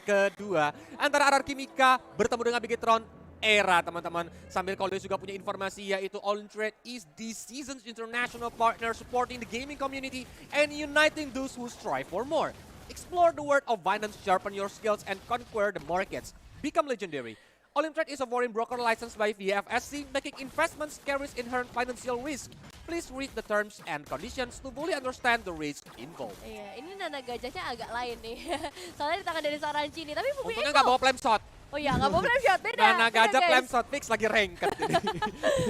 kedua antara RRQ Mika bertemu dengan Bigetron Era, teman-teman. Sambil kalau juga punya informasi yaitu All In Trade is this season's international partner supporting the gaming community and uniting those who strive for more. Explore the world of Binance, sharpen your skills and conquer the markets. Become legendary. All In Trade is a foreign broker licensed by VFSC, making investments carries inherent financial risk. Please read the terms and conditions to fully understand the risk involved. Iya, ini Nana gajahnya agak lain nih. Soalnya di tangan dari seorang Cini, tapi Fumi Untungnya Eko. nggak bawa flame shot. Oh iya, nggak bawa flame shot, beda. Nana beda, gajah guys. flame shot fix lagi ranked.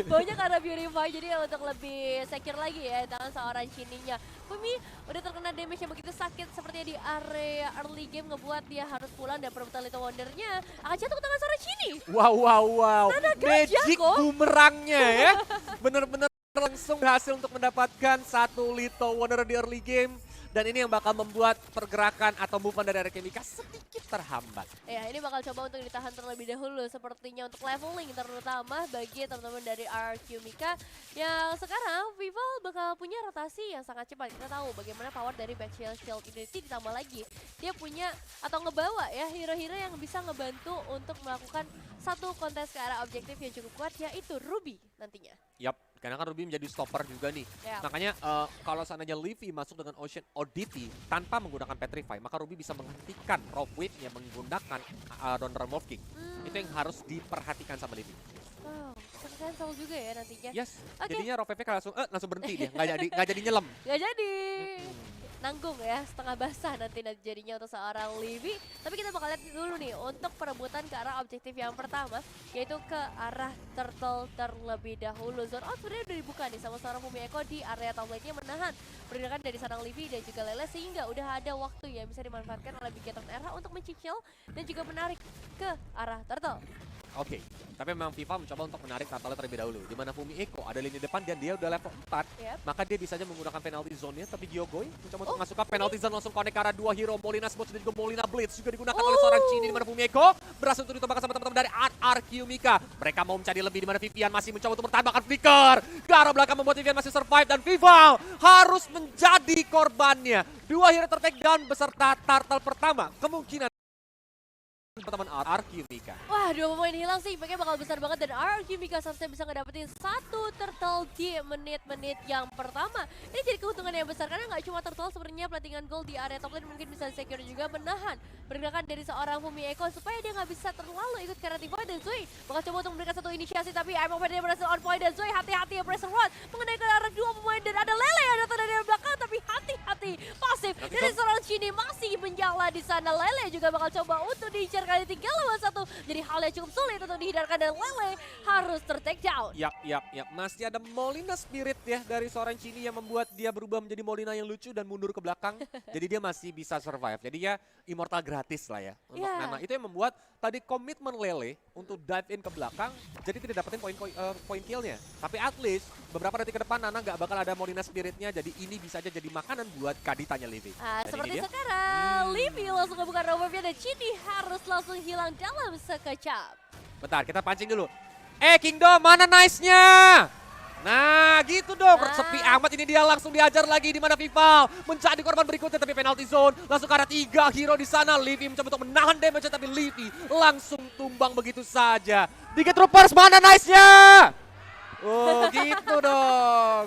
Baunya karena Beautify, jadi untuk lebih secure lagi ya tangan seorang Cininya. Fumi udah terkena damage yang begitu sakit sepertinya di area early game ngebuat dia harus pulang dan perebutan Little Wonder-nya akan jatuh ke tangan seorang Cini. Wow. Nana gajah Magic kok. bumerangnya ya. Bener-bener langsung berhasil untuk mendapatkan satu Little Wonder di early game. Dan ini yang bakal membuat pergerakan atau movement dari RRQ Mika sedikit terhambat. Ya, ini bakal coba untuk ditahan terlebih dahulu sepertinya untuk leveling terutama bagi teman-teman dari RRQ Mika yang sekarang Vival bakal punya rotasi yang sangat cepat. Kita tahu bagaimana power dari Back Shield Infinity, ditambah lagi dia punya atau ngebawa ya hero-hero yang bisa ngebantu untuk melakukan satu kontes ke arah objektif yang cukup kuat yaitu Ruby nantinya. Yap, karena kan Ruby menjadi stopper juga nih. Ya. Makanya kalau seandainya Livy masuk dengan Ocean Oddity tanpa menggunakan Petrify, maka Ruby bisa menghentikan Rope Wave-nya menggunakan Donner Wolf King. Itu yang harus diperhatikan sama Livy. Wow, bisa cancel juga ya nantinya. Yes, Oke. jadinya Rope Wave-nya langsung berhenti dia, nggak jadi nyelam. Gak jadi. Nanggung ya, setengah basah nanti jadinya untuk seorang Livy. Tapi kita bakal lihat dulu nih untuk perebutan ke arah objektif yang pertama, yaitu ke arah Turtle terlebih dahulu. Zone out sebenarnya udah dibuka nih sama seorang Fumi Eko di area top lane-nya menahan pergerakan dari seorang Livy dan juga Lele, sehingga udah ada waktu yang bisa dimanfaatkan oleh Bigetron Era untuk mencicil dan juga menarik ke arah Turtle. Oke, tapi memang FIFA mencoba untuk menarik Turtle terlebih dahulu. Di mana Fumi Eko ada lini depan dan dia udah level 4, Yep. maka dia bisa aja menggunakan penalty zone-nya. Tapi Gyogoi mencoba untuk masuk ke penalty zone, langsung connect ke arah dua hero. Molina Sports dan juga Molina Blitz juga digunakan oleh seorang Cini, di mana Fumi Eko berhasil untuk ditembakkan sama teman-teman dari RRQ Mika. Mereka mau mencari lebih, di mana Vivian masih mencoba untuk bertahan flicker. Ke arah belakang membuat Vivian masih survive dan Vival harus menjadi korbannya. Dua hero ter-take down beserta Turtle pertama. Kemungkinan teman-teman RRQ Mika. Wah, 2 pemain hilang sih, impactnya bakal besar banget dan RRQ Mika seharusnya bisa ngedapetin satu Turtle di menit-menit yang pertama. Ini jadi keuntungan yang besar karena nggak cuma Turtle, sebenarnya platingan gold di area top lane mungkin bisa secure juga menahan pergerakan dari seorang Fumi Eko supaya dia nggak bisa terlalu ikut karena Tifa dan Zoe bakal coba untuk memberikan satu inisiasi, tapi MOP dia berhasil on point dan Zoe hati-hati ya pressure rod mengenai ke arah dua pemain dan ada Lele yang datang dari belakang, tapi hati-hati pasif dari seorang Cini masih menyala di sana. Lele juga bakal coba untuk diincar kali 3 lawan 1, jadi hal yang cukup sulit untuk dihindarkan dan Lele harus ter-take down. Yap. Masih ada Molina Spirit ya dari seorang Cini yang membuat dia berubah menjadi Molina yang lucu dan mundur ke belakang. Jadi dia masih bisa survive. Jadi ya immortal gratis lah ya untuk Nana. Itu yang membuat tadi komitmen Lele untuk dive in ke belakang jadi tidak dapetin poin killnya. Tapi at least beberapa detik ke depan Nana nggak bakal ada Molina Spiritnya. Jadi ini bisa aja jadi makanan buat Kaditanya Livy. Seperti sekarang, Livy langsung ngebuka rovernya dan Cini harus langsung hilang dalam sekejap. Bentar, kita pancing dulu. Kingdom, mana nice-nya? Nah, gitu dong. Sepi amat ini, dia langsung diajar lagi di mana Vival menjadi korban berikutnya, tapi penalty zone langsung ke arah 3 hero di sana. Livy mencoba untuk menahan damage, tapi Livy langsung tumbang begitu saja. Biget Troopers, mana nice-nya? Oh, gitu dong.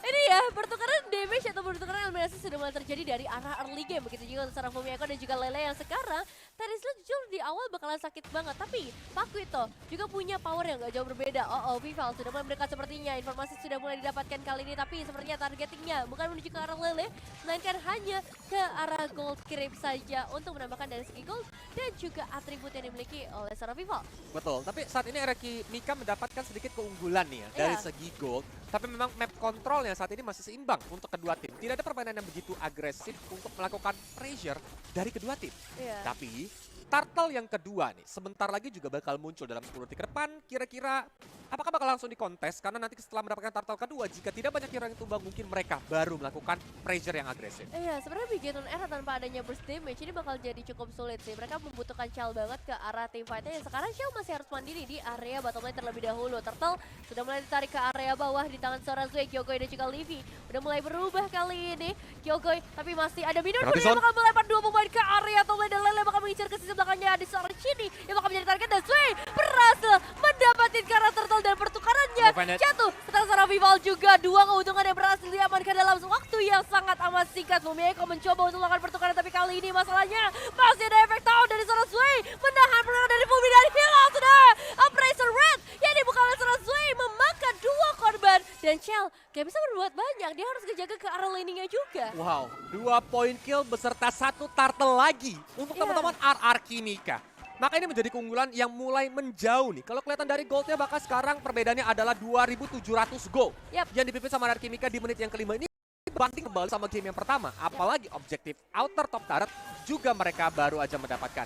Ini ya, pertukaran damage atau pertukaran eliminasi sudah mulai terjadi dari arah early game. Begitu juga untuk seorang Fumi Eko dan juga Lele yang sekarang Terisla jujur di awal bakalan sakit banget. Tapi Pakuito juga punya power yang gak jauh berbeda. Vival sudah mulai mendekat sepertinya. Informasi sudah mulai didapatkan kali ini. Tapi sepertinya targetingnya bukan menuju ke arah Lele, melainkan hanya ke arah gold creep saja untuk menambahkan dari segi gold dan juga atribut yang dimiliki oleh seorang Vival. Betul, tapi saat ini RRQ Mika mendapatkan sedikit keunggulan nih ya dari segi gold. Tapi memang map kontrolnya saat ini masih seimbang untuk kedua tim. Tidak ada permainan yang begitu agresif untuk melakukan pressure dari kedua tim. Tapi Turtle yang kedua nih, sebentar lagi juga bakal muncul dalam 10 detik ke depan. Kira-kira apakah bakal langsung dikontes? Karena nanti setelah mendapatkan Turtle kedua, jika tidak banyak hero yang tumbang, mungkin mereka baru melakukan pressure yang agresif. Sebenarnya Bigetron Era tanpa adanya burst damage ini bakal jadi cukup sulit sih. Mereka membutuhkan Shell banget ke arah team fight-nya. Yang sekarang Shell masih harus mandiri di area bottom lane terlebih dahulu. Turtle sudah mulai ditarik ke area bawah di tangan seorang Zoe, Gyogoi dan juga Livy. Udah mulai berubah kali ini Gyogoi, tapi masih ada Minion yang bakal melempar 2 pemain ke area top lane dan Lele bakal Fumieko mencoba untuk melakukan pertukaran, tapi kali ini masalahnya masih ada efek tahun dari seorang Sway menahan perlawanan dari Fumi dan hilang sudah. Appraiser Red yang dibuka oleh seorang Sway memakan 2 korban dan Chell gak bisa berbuat banyak, dia harus kejaga ke arah laningnya juga. Wow, 2 point kill beserta 1 turtle lagi untuk Iya. teman-teman RR Kimika. Maka ini menjadi keunggulan yang mulai menjauh nih. Kalau kelihatan dari goldnya bahkan sekarang perbedaannya adalah 2.700 gold. Yap. Yang dipimpin sama RR Kimika di menit yang kelima ini banting kembali sama game yang pertama. Apalagi objektif outer top turret juga mereka baru aja mendapatkan.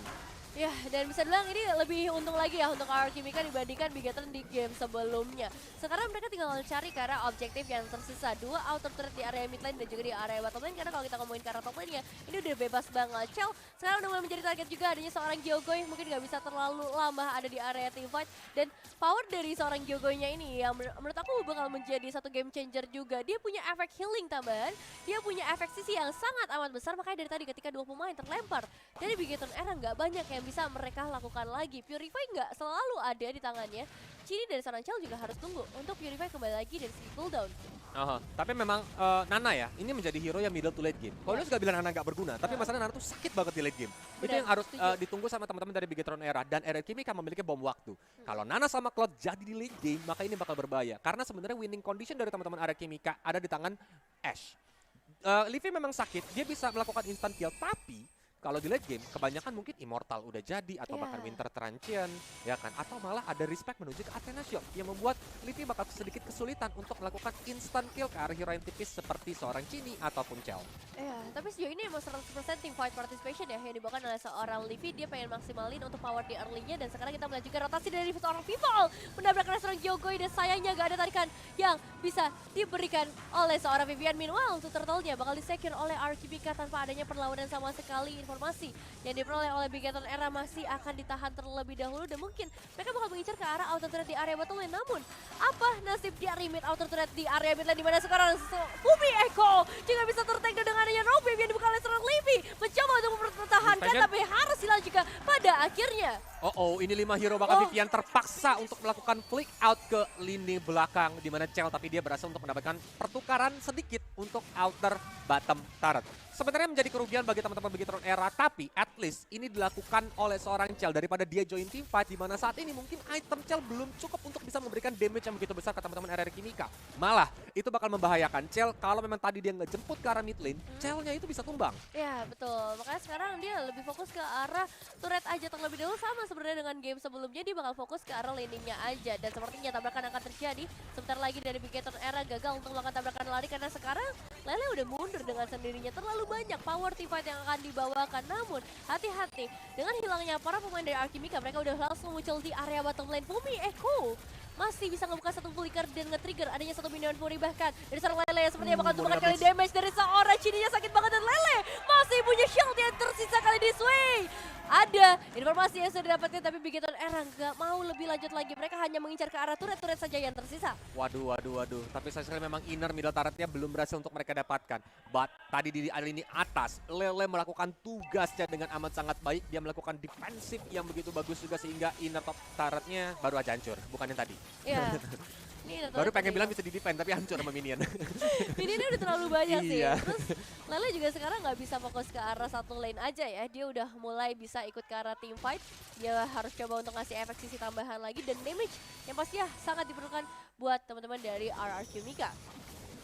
Ya, dan bisa bilang ini lebih untung lagi ya untuk RR Kimika dibandingkan Bigetron di game sebelumnya. Sekarang mereka tinggal cari ke arah objektif yang tersisa. 2 outer turret di area mid lane dan juga di area bottom lane. Karena kalau kita ngomongin ke arah top lane-nya, ini udah bebas banget. Chell sekarang udah mulai menjadi target juga. Adanya seorang Gyogoy mungkin gak bisa terlalu lama ada di area teamfight. Dan power dari seorang Gyogoy-nya ini yang menurut aku bakal menjadi satu game changer juga. Dia punya efek healing tambahan. Dia punya efek sisi yang sangat amat besar. Makanya dari tadi ketika 2 pemain terlempar dari Bigetron era nggak banyak yang bisa mereka lakukan lagi. Purify nggak selalu ada di tangannya. Ciri dari seorang Chell juga harus tunggu untuk Purify kembali lagi dari segi cooldown. Tapi memang Nana ya, ini menjadi hero yang middle to late game. Kalau dia juga bilang Nana nggak berguna, tapi masalahnya Nana tuh sakit banget di late game. Itu Benar, yang harus setuju. ditunggu sama teman-teman dari Bigetron Era. Dan RR Kimika memiliki bom waktu. Kalau Nana sama Cloud jadi di late game, maka ini bakal berbahaya. Karena sebenarnya winning condition dari teman-teman RR Kimika ada di tangan Ashe. Livy memang sakit, dia bisa melakukan instant kill, tapi kalau di late game, kebanyakan mungkin Immortal udah jadi, atau bahkan Iya. Winter Truncheon, ya kan? Atau malah ada respect menuju ke Athena Shield, yang membuat Livy bakal sedikit kesulitan untuk melakukan instant kill ke arah hero yang tipis seperti seorang Chini ataupun Chell. Iya, tapi sejauh ini emang 100% team fight participation ya yang dibawakan oleh seorang Livy. Dia pengen maksimalin untuk power di early-nya, dan sekarang kita melihat juga rotasi dari seorang Vival menabrakkan seorang Gyogoy, dan sayangnya gak ada tarikan yang bisa diberikan oleh seorang Vivian. Meanwhile, untuk turtle-nya bakal di-secure oleh RKBK tanpa adanya perlawanan sama sekali. Informasi yang diperoleh oleh Bigetron Era masih akan ditahan terlebih dahulu, dan mungkin mereka bakal mengincar ke arah outer turret di area bottom lane. Namun, apa nasib dari mid outer turret di area mid lane, di mana sekarang Fumieko juga bisa tertank dengan adanya Rob yang dibuka oleh seorang Livy, mencoba untuk mempertahankan, Vivian. tapi harus hilang juga pada akhirnya. Ini 5 hero bakal Vivian terpaksa untuk melakukan flick out ke lini belakang, di mana Chell, tapi dia berhasil untuk mendapatkan pertukaran sedikit untuk outer bottom turret. Sebenarnya menjadi kerugian bagi teman-teman Bigetron Era, tapi at least ini dilakukan oleh seorang Chell daripada dia join team fight, di mana saat ini mungkin item Chell belum cukup untuk bisa memberikan damage yang begitu besar ke teman-teman RR Kimika. Malah itu bakal membahayakan Chell kalau memang tadi dia ngejemput ke arah mid lane, Chell-nya itu bisa tumbang. Ya betul, makanya sekarang dia lebih fokus ke arah turret aja terlebih dahulu, sama sebenarnya dengan game sebelumnya. Dia bakal fokus ke arah landingnya aja, dan sepertinya tabrakan akan terjadi. Sebentar lagi dari Bigetron Era gagal untuk melakukan tabrakan lari, karena sekarang Lele udah mundur dengan sendirinya. Terlalu banyak power team fight yang akan dibawakan. Namun hati-hati, dengan hilangnya para pemain dari Alchemika, mereka udah langsung muncul di area bottom lane. Fumieko masih bisa ngebuka satu flicker dan nge-trigger adanya satu minion Fury, bahkan dari seorang Lele sepertinya bakal tumbangkan kali damage dari seorang Chininya. Sakit banget, dan Lele masih punya shield yang tersisa kali di Sway. Ada informasi yang sudah didapatkan, tapi Bigetron Era nggak mau lebih lanjut lagi. Mereka hanya mengincar ke arah turret-turret saja yang tersisa. Waduh. Tapi sayang sekali memang inner middle turretnya belum berhasil untuk mereka dapatkan. But tadi di lini atas, Lele melakukan tugasnya dengan amat sangat baik. Dia melakukan defensif yang begitu bagus juga, sehingga inner top turretnya baru aja hancur, bukan yang tadi. Ya. Ini Baru pengen bilang bisa di-defend, tapi hancur sama minion. Minionnya udah terlalu banyak sih. Iya. Terus Lele juga sekarang nggak bisa fokus ke arah satu lane aja ya. Dia udah mulai bisa ikut ke arah team fight. Dia harus coba untuk ngasih efek sisi tambahan lagi, dan damage yang pasti ya sangat diperlukan buat teman-teman dari RR Kimika.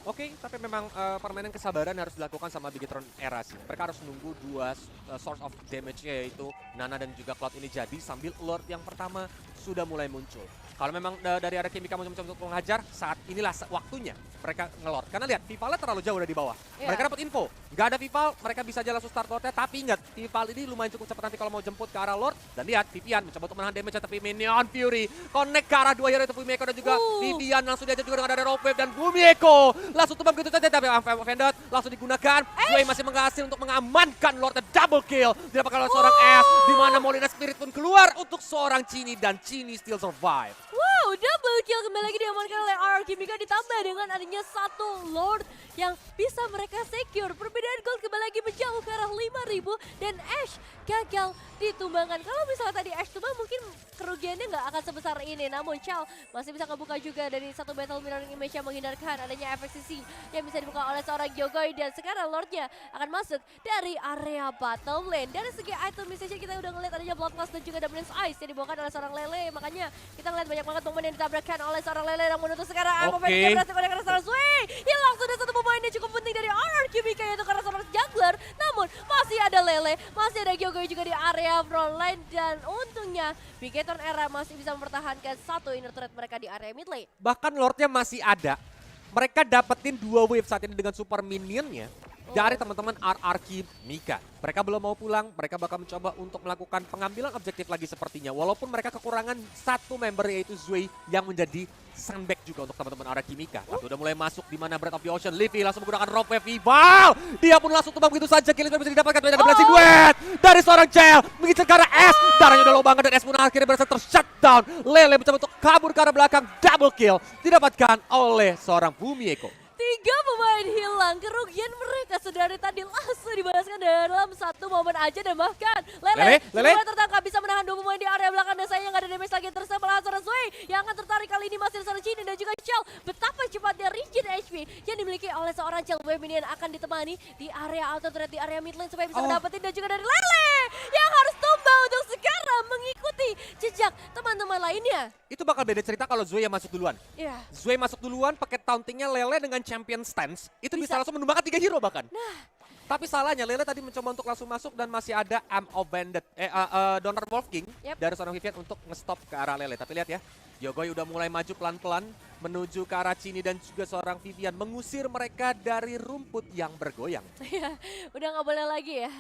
Oke, tapi memang permainan kesabaran harus dilakukan sama Bigetron Era sih. Mereka harus menunggu 2 source of damage-nya, yaitu Nana dan juga Cloud ini jadi, sambil Lord yang pertama sudah mulai muncul. Kalau memang dari area Kimika mencoba untuk mengajar, saat inilah waktunya mereka ngelord. Karena lihat, Vivalnya terlalu jauh dari bawah. Iya. Mereka dapat info, nggak ada Vival, mereka bisa aja langsung start Lordnya. Tapi ingat, Vival ini lumayan cukup cepat nanti kalau mau jemput ke arah Lord. Dan lihat, Vivian mencoba untuk menahan damage, tapi Minion Fury connect ke arah 2 hero itu, Fumieko dan juga Vivian langsung diajar juga dengan ada Rope Wave, dan Fumieko langsung tumbang begitu saja, tapi Vendot langsung digunakan. Sway masih berhasil untuk mengamankan Lordnya, double kill didapatkan oleh seorang S, di mana Molina Spirit pun keluar untuk seorang Chini, dan Chini still survive. Wow, double kill kembali lagi diamankan oleh RR Kimika, ditambah dengan adanya satu Lord yang bisa mereka secure. Perbedaan gold kembali lagi menjauh ke arah 5.000, dan Ashe gagal ditumbangkan. Kalau misalnya tadi Ash tumbang mungkin kerugiannya nggak akan sebesar ini. Namun Chal masih bisa ngebuka juga dari satu battle mirroring image yang menghindarkan adanya efek sisi yang bisa dibuka oleh seorang Gyokoi. Dan sekarang Lordnya akan masuk dari area bottom lane. Dari segi item message kita udah ngeliat adanya Bloodlust dan juga Dominance Ice yang dibawakan oleh seorang Lele. Makanya kita ngeliat banyak banget momen yang ditabrakkan oleh seorang Lele yang menutup sekarang. Oke. Berhasil oleh seorang Sway. Hilang sudah satu pemain yang cukup penting dari RRQ Mika yaitu karena seorang jungler. Namun masih ada Lele, masih ada Gyokoi juga di area front line. Dan untungnya Bigetron Era masih bisa mempertahankan satu inner turret mereka di area mid lane. Bahkan Lordnya masih ada. Mereka dapetin 2 wave saat ini dengan super minionnya dari teman-teman RRQ Mika. Mereka belum mau pulang, mereka bakal mencoba untuk melakukan pengambilan objektif lagi sepertinya. Walaupun mereka kekurangan satu member yaitu Zway yang menjadi sandbag juga untuk teman-teman RRQ Mika. Tapi udah mulai masuk di mana Breath of the Ocean. Livy langsung menggunakan Rock Wave Vival. Dia pun langsung tumbang begitu saja. Killing bisa didapatkan dari Blazing Duet. Dari seorang Chel mengincar ke arah S. Darahnya udah low banget dan S pun akhirnya berhasil ter-shutdown. Lele mencoba untuk kabur ke arah belakang. Double kill didapatkan oleh seorang Fumieko. 3 pemain hilang, kerugian mereka sedari tadi langsung dibalaskan dalam satu momen aja. Dan bahkan Lele sudah tertangkap bisa menahan 2 pemain di area belakang. Dan sayangnya nggak ada damage lagi yang tersisa malah seorang Sway yang akan tertarik kali ini masih seorang Chini dan juga Chel. Betapa cepatnya regen HP yang dimiliki oleh seorang Chel. Wave minion akan ditemani di area auto turret di area mid lane supaya bisa mendapatin. Dan juga dari Lele yang harus tumbang untuk sekarang mengikuti jejak teman-teman lainnya. Itu bakal beda cerita kalau Zway yang masuk duluan. Iya. Zway masuk duluan pakai tauntingnya Lele dengan champion stance. Itu bisa langsung menumbangkan 3 hero bahkan. Nah, Tapi salahnya Lele tadi mencoba untuk langsung masuk dan masih ada Am of Bandit, Donor Wolf King dari seorang Vivian untuk nge-stop ke arah Lele. Tapi lihat ya, Gyokoi udah mulai maju pelan-pelan menuju ke arah Chini dan juga seorang Vivian mengusir mereka dari rumput yang bergoyang. ya, udah nggak boleh lagi ya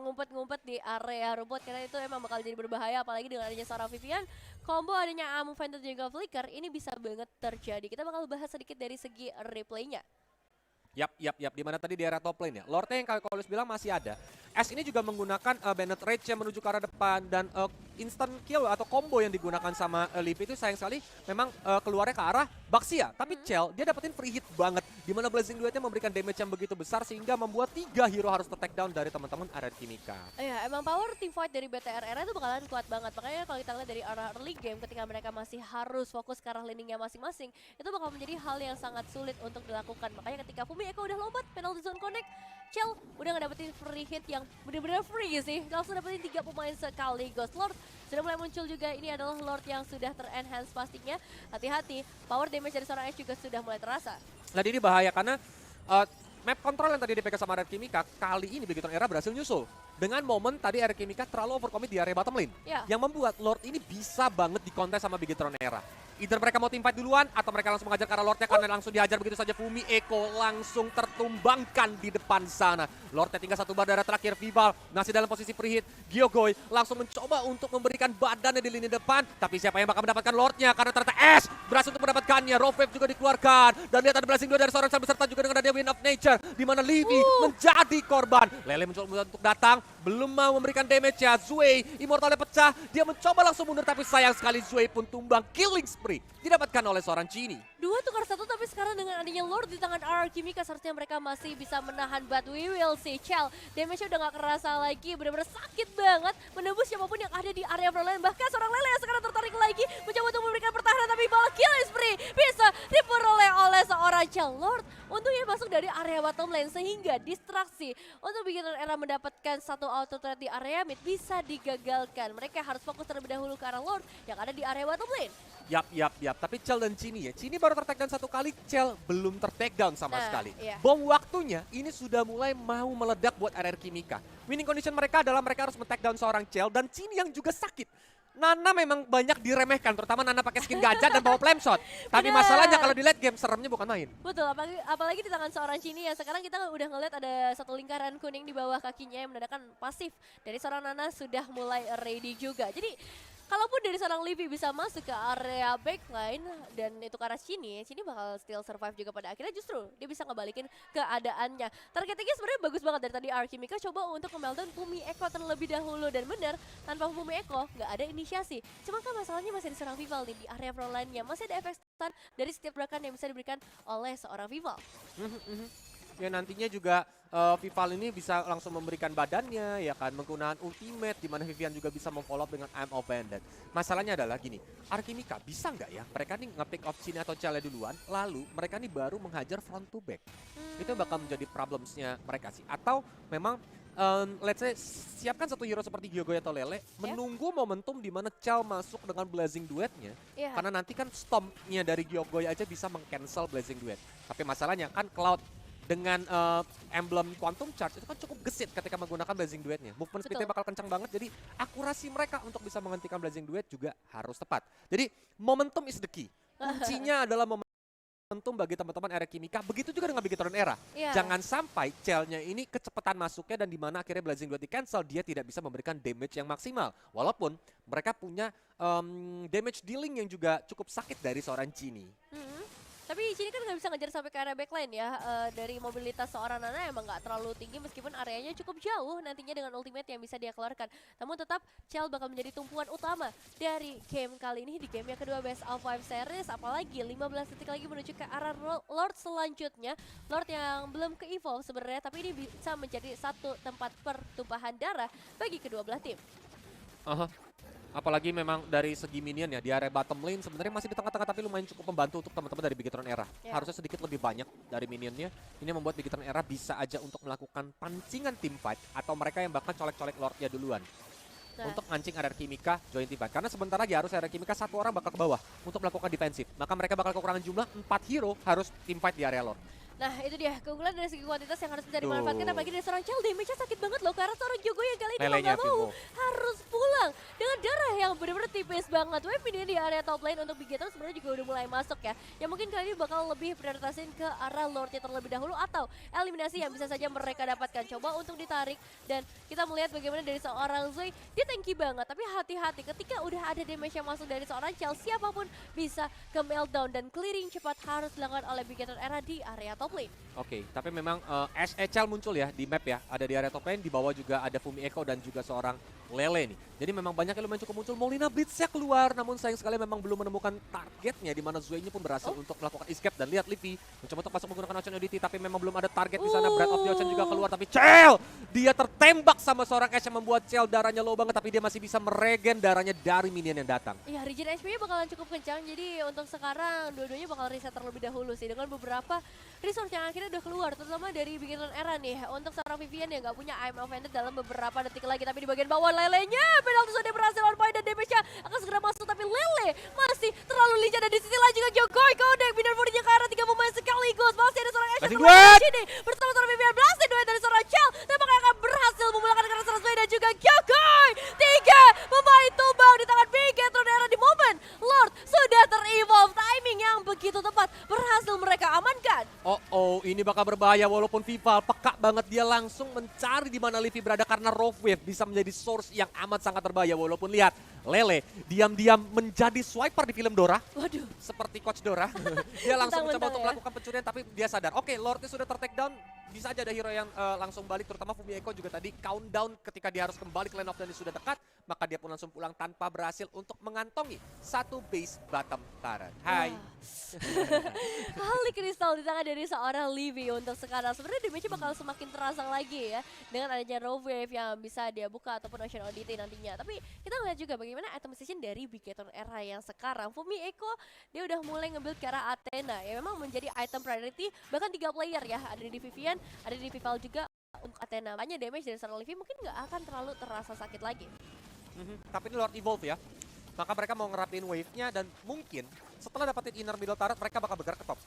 ngumpet-ngumpet di area rumput karena itu emang bakal jadi berbahaya, apalagi dengan adanya seorang Vivian. Combo adanya Amu Phantom dan juga Flicker ini bisa banget terjadi. Kita bakal bahas sedikit dari segi replaynya. Yap. Di mana tadi di area top lane ya. Lordnya yang kalau bilang masih ada. S ini juga menggunakan Bennett Rage yang menuju ke arah depan dan instant kill atau combo yang digunakan sama Livy itu sayang sekali memang keluarnya ke arah Baxia. Tapi Chel dia dapetin free hit banget di mana Blazing Duetnya memberikan damage yang begitu besar sehingga membuat 3 hero harus ter-take down dari teman-teman RRQ Mika. Iya, emang power team fight dari BTR era itu bakalan kuat banget. Makanya kalau kita lihat dari arah early game ketika mereka masih harus fokus ke arah laningnya masing-masing, itu bakal menjadi hal yang sangat sulit untuk dilakukan. Makanya ketika Fumieko udah lompat penalty zone connect, Chel udah ngedapetin free hit yang bener-bener free sih. Langsung dapetin 3 pemain sekali. Ghost Lord sudah mulai muncul juga. Ini adalah Lord yang sudah ter-enhance pastinya. Hati-hati, power damage dari seorang Ash juga sudah mulai terasa. Nah ini bahaya karena map control yang tadi dipegang sama RRQ Mika, kali ini Bigetron Era berhasil nyusul. Dengan momen tadi RRQ Mika terlalu overcommit di area bottom lane. Yang membuat Lord ini bisa banget dikontes sama Bigetron Era. Either mereka mau teamfight duluan atau mereka langsung mengajar ke arah Lordnya karena langsung dihajar begitu saja. Fumieko langsung tertumbangkan di depan sana. Lordnya tinggal satu bar darah terakhir. Vival masih dalam posisi free hit. Gyokoi langsung mencoba untuk memberikan badannya di lini depan. Tapi siapa yang bakal mendapatkan Lordnya karena ternyata Ash berhasil untuk mendapatkannya. Rough Wave juga dikeluarkan. Dan lihat ada Blazing Duet dari seorang beserta juga dengan adanya Wind of Nature. Di mana Livy menjadi korban. Lele mencoba untuk datang. Belum mau memberikan damage ya. Zway immortalnya pecah. Dia mencoba langsung mundur tapi sayang sekali Zway pun tumbang. Killing spree didapatkan oleh seorang Chini. 2 tukar 1 tapi sekarang dengan adanya Lord di tangan RRQ Mika seharusnya mereka masih bisa menahan, but we will see. Chel, damage-nya udah gak kerasa lagi, benar-benar sakit banget menembus siapapun yang ada di area front line. Bahkan seorang Lele yang sekarang tertarik lagi mencoba untuk memberikan pertahanan tapi bola killing spree bisa diperoleh oleh seorang Chel. Lord untungnya masuk dari area bottom lane sehingga distraksi untuk Bigetron Era mendapatkan satu auto turret di area mid bisa digagalkan. Mereka harus fokus terlebih dahulu ke arah Lord yang ada di area bottom lane. Yap. Tapi Chel dan Chini ya. Chini baru ter-take down 1 kali, Chel belum ter-take down sama sekali. Bom waktunya ini sudah mulai mau meledak buat RRQ Mika. Winning condition mereka adalah mereka harus men-take down seorang Chel dan Chini yang juga sakit. Nana memang banyak diremehkan, terutama Nana pakai skin gajah dan bawa flame shot. Tapi masalahnya kalau di late game seremnya bukan main. Betul, apalagi di tangan seorang Chini ya. Sekarang kita udah ngeliat ada satu lingkaran kuning di bawah kakinya yang menandakan pasif dari seorang Nana sudah mulai ready juga. Jadi kalaupun dari seorang Livy bisa masuk ke area backline dan itu ke arah Chini bakal still survive juga pada akhirnya, justru dia bisa ngebalikin keadaannya. Targetingnya sebenarnya bagus banget dari tadi RRQ Mika coba untuk nge-meltdown Fumieko terlebih dahulu dan benar tanpa Fumieko nggak ada inisiasi. Cuman kan masalahnya masih di seorang Vival nih di area front line-nya. Masih ada efek stun dari setiap gerakan yang bisa diberikan oleh seorang Vival. Ya nantinya juga Vival ini bisa langsung memberikan badannya ya kan, menggunakan ultimate di mana Vivian juga bisa memfollow up dengan I'm Offended. Masalahnya adalah gini, Archimica bisa nggak ya mereka nih nge-pick off Cine atau Chale duluan, lalu mereka nih baru menghajar front to back. Itu bakal menjadi problemsnya mereka sih. Atau memang let's say siapkan satu hero seperti Gyogoy atau Lele, menunggu momentum di mana Chal masuk dengan Blazing Duetnya. Karena nanti kan stompnya dari Gyogoy aja bisa meng-cancel Blazing Duet. Tapi masalahnya kan Cloud dengan emblem Quantum Charge itu kan cukup gesit ketika menggunakan Blazing Duetnya. Movement speednya bakal kencang banget, jadi akurasi mereka untuk bisa menghentikan Blazing Duet juga harus tepat. Jadi momentum is the key. Kuncinya adalah momentum bagi teman-teman era Kimika. Begitu juga dengan Bigetron Era. Jangan sampai Chell-nya ini kecepatan masuknya dan di mana akhirnya Blazing Duet di cancel, dia tidak bisa memberikan damage yang maksimal. Walaupun mereka punya damage dealing yang juga cukup sakit dari seorang Genie. Tapi Cini kan nggak bisa ngejar sampai ke area backline ya. Dari mobilitas seorang Nana emang nggak terlalu tinggi meskipun areanya cukup jauh nantinya dengan ultimate yang bisa dia keluarkan. Namun tetap Chell bakal menjadi tumpuan utama dari game kali ini di game yang kedua Best of 5 Series. Apalagi 15 detik lagi menuju ke arah Lord selanjutnya. Lord yang belum ke evolve sebenarnya, tapi ini bisa menjadi satu tempat pertumpahan darah bagi kedua belah tim. Apalagi memang dari segi minion ya, di area bottom lane sebenarnya masih di tengah-tengah tapi lumayan cukup membantu untuk teman-teman dari Bigetron Era. Harusnya sedikit lebih banyak dari minionnya. Ini membuat Bigetron Era bisa aja untuk melakukan pancingan team fight atau mereka yang bahkan colek-colek Lordnya duluan. Untuk mancing area Kimika join team fight. Karena sebentar lagi harus area Kimika satu orang bakal ke bawah untuk melakukan defensif. Maka mereka bakal kekurangan jumlah 4 hero harus team fight di area Lord. Nah itu dia, keunggulan dari segi kuantitas yang harus bisa dimanfaatkan. Apalagi dari seorang Chell, damage-nya sakit banget loh. Karena seorang Gyogoy yang kali ini mau gak mau harus pulang dengan darah yang benar-benar tipis banget. Wave ini di area top lane untuk Bigetron sebenarnya juga udah mulai masuk ya. Yang mungkin kali ini bakal lebih prioritasin ke arah Lordnya terlebih dahulu. Atau eliminasi yang bisa saja mereka dapatkan. Coba untuk ditarik. Dan kita melihat bagaimana dari seorang Zoe, dia tanky banget. Tapi hati-hati ketika udah ada damage yang masuk dari seorang Chell, siapapun bisa ke meltdown. Dan clearing cepat harus dilakukan oleh Bigetron Era di area top lane. Oke, tapi memang Chell muncul ya di map ya. Ada di area top lane, di bawah juga ada Fumi Echo dan juga seorang Lele nih. Jadi memang banyak yang lumayan cukup muncul. Molina Blitznya keluar, namun sayang sekali memang belum menemukan targetnya. Di mana Zoe-nya pun berhasil untuk melakukan escape. Dan lihat Livi mencoba untuk masuk menggunakan Ocean Oddity, tapi memang belum ada target di sana. Breath of the Ocean juga keluar, tapi Chell! Dia tertembak sama seorang Ashe yang membuat Chell darahnya low banget, tapi dia masih bisa meregen darahnya dari minion yang datang. Iya, regen HP-nya bakalan cukup kencang. Jadi untuk sekarang dua-duanya bakal reset terlebih dahulu sih. Dengan beberapa resource yang akhirnya udah keluar, terutama dari Bigetron Era nih. Untuk seorang Vivian yang gak punya I'm Offended dalam beberapa detik lagi. Tapi di bagian bawah Lelenya, penalti sudah berhasil on point dan damage-nya akan segera masuk. Tapi Lele masih terlalu lincah dan di sisi lain juga Gyogoy connect. Binar Furinya ke arah 3 pemain sekaligus. Masih ada seorang Ashe yang sini bersama seorang Vivian. Blast duet dari seorang Chell. Tampaknya akan berhasil memulangkan karena Sarasway dan juga Gyogoy. 3 pemain tumbang di tangan Bigetron Era di momen Lord sudah ter-evolve. Timing yang begitu tepat berhasil mereka amankan. Ini bakal berbahaya walaupun Vival peka banget, dia langsung mencari di mana Livi berada karena Rough Wave bisa menjadi source yang amat sangat berbahaya. Walaupun lihat Lele diam-diam menjadi swiper di film Dora. Waduh, seperti Coach Dora. Dia langsung mencoba untuk melakukan pencurian tapi dia sadar. Oke, Lordnya sudah ter-take down. Bisa aja ada hero yang langsung balik, terutama Fumi Echo juga tadi countdown ketika dia harus kembali ke lane of dan dia sudah dekat, maka dia pun langsung pulang tanpa berhasil untuk mengantongi satu base bottom turret. Hai. Holy Crystal di tangan dari seorang Livy untuk sekarang. Sebenarnya damage-nya bakal semakin terasa lagi ya dengan adanya Rough Wave yang bisa dia buka ataupun Ocean Oddity nantinya. Tapi kita ngeliat juga bagaimana itemization dari Bigetron Era yang sekarang. Fumi Echo dia udah mulai nge-build ke arah Athena ya, memang menjadi item priority bahkan 3 player ya, ada di Vivian, ada di Vival juga untuk Athena. Makanya damage dari seorang Livy mungkin nggak akan terlalu terasa sakit lagi. Tapi ini Lord Evolve ya. Maka mereka mau ngerapin wave-nya dan mungkin setelah dapetin inner middle turret mereka bakal bergerak ke top.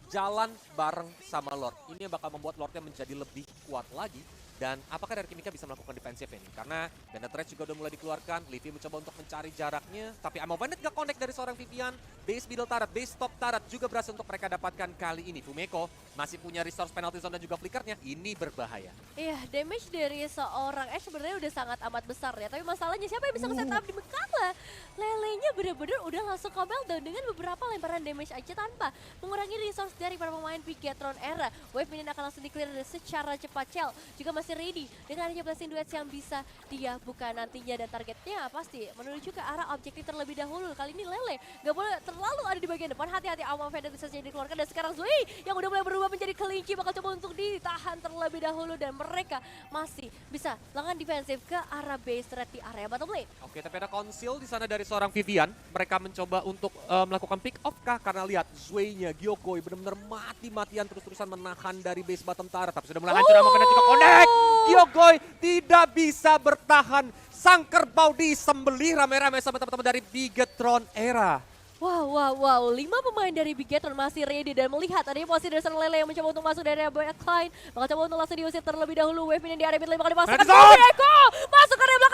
Jalan bareng sama Lord. Ini yang bakal membuat Lordnya menjadi lebih kuat lagi. Dan apakah dari Kimika bisa melakukan defensif ini? Karena Bandit Threat juga udah mulai dikeluarkan. Livy mencoba untuk mencari jaraknya. Tapi Amo Bandit gak connect dari seorang Vivian. Base middle turret, base top turret juga berhasil untuk mereka dapatkan kali ini. Fumeko masih punya resource penalty zone dan juga flickernya. Ini berbahaya. Iya, damage dari seorang Ashe sebenarnya udah sangat amat besar ya. Tapi masalahnya siapa yang bisa nge-setup di Mekala? Lelenya bener-bener udah langsung meltdown dengan beberapa lemparan damage aja tanpa mengurangi resource dari para pemain Bigetron Era. Wave ini akan langsung di-clear secara cepat. Chell juga masih masih ready dengan adanya blessing duets yang bisa dia buka nantinya, dan targetnya pasti menuju ke arah objektif terlebih dahulu. Kali ini Lele nggak boleh terlalu ada di bagian depan, hati-hati Alma Vendor bisa jadi dikeluarkan, dan sekarang Zoe yang udah mulai berubah menjadi kelinci bakal coba untuk ditahan terlebih dahulu, dan mereka masih bisa lengan defensif ke arah base red di area bottom lane. Oke, tapi ada conceal di sana dari seorang Vivian. Mereka mencoba untuk melakukan pick off kah? Karena lihat Zway-nya, Gyokoi benar-benar mati-matian terus-terusan menahan dari base bottom tower. Tapi sudah mulai hancur, Alma Vendor juga connect. Gyokoi tidak bisa bertahan. Sang kerbau disembelih rame-rame sama teman-teman dari Bigetron Era. Wow, 5 pemain dari Bigetron masih ready dan melihat adanya posisi dari Sen Lele yang mencoba untuk masuk dari area backline. Bakal coba untuk langsung diusir terlebih dahulu. Wave ini di area mid lane bakal dimasukkan. Eko! Masuk ke area belakang.